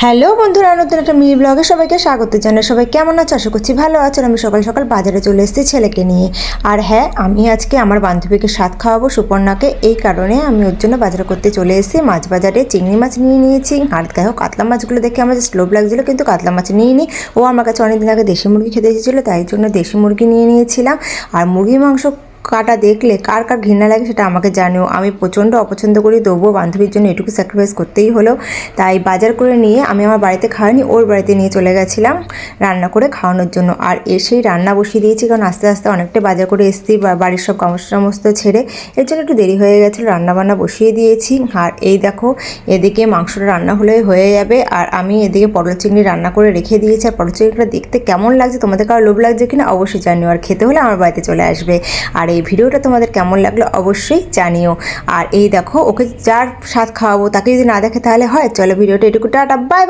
Hello বন্ধুরা, নতুন একটা মিনি ব্লগে সবাইকে স্বাগত জানাই। সবাই কেমন আছো? আশা করছি ভালো আছো। আমি সকাল সকাল বাজারে চলে এসেছি ছেলেকে নিয়ে। আর হ্যাঁ, আমি আজকে আমার বান্ধবীকে স্বাদ খাওয়াবো, সুপর্ণাকে। এই কারণে আমি ওর জন্য বাজার করতে চলে এসেছি। মাছ বাজারে চিংড়ি মাছ নিয়ে নিয়েছি। আর দেখো, কাতলা মাছগুলো দেখে আমার জাস্ট লোভ লাগছিলো, কিন্তু কাতলা মাছ নিয়ে নিই। ও আমার কাছে অনেকদিন আগে দেশি মুরগি খেতে এসেছিলো, তাই জন্য দেশি মুরগি নিয়ে নিয়েছিলাম। আর মুরগির মাংস কাটা দেখলে কার কার ঘৃণা লাগে সেটা আমাকে জানিও। আমি প্রচণ্ড অপছন্দ করি, তবুও বান্ধবীর জন্য এটুকু স্যাক্রিফাইস করতেই হলো। তাই বাজার করে নিয়ে আমি আমার বাড়িতে খাওয়াইনি, ওর বাড়িতে নিয়ে চলে গেছিলাম রান্না করে খাওয়ানোর জন্য। আর এসেই রান্না বসিয়ে দিয়েছি, কারণ আস্তে আস্তে অনেকটা বাজার করে এসেছি, বাড়ির সব সমস্ত ছেড়ে। এর জন্য একটু দেরি হয়ে গেছিলো। রান্নাবান্না বসিয়ে দিয়েছি। আর এই দেখো, এদিকে মাংসটা রান্না হয়ে যাবে। আর আমি এদিকে পটল চিংড়ি রান্না করে রেখে দিয়েছি। আর পটল চিংড়িটা দেখতে কেমন লাগছে, তোমাদের কারো লোভ লাগছে কিনা অবশ্যই জানিও। আর খেতে হলে আমার বাড়িতে চলে আসবে। আর এই ভিডিওটা তোমাদের কেমন লাগলো অবশ্যই জানিও। আর এই দেখো, ওকে যার স্বাদ খাওয়াবো তাকে যদি না দেখে তাহলে হয়? চলো, ভিডিওটা এটুকু, টাটা, বাই।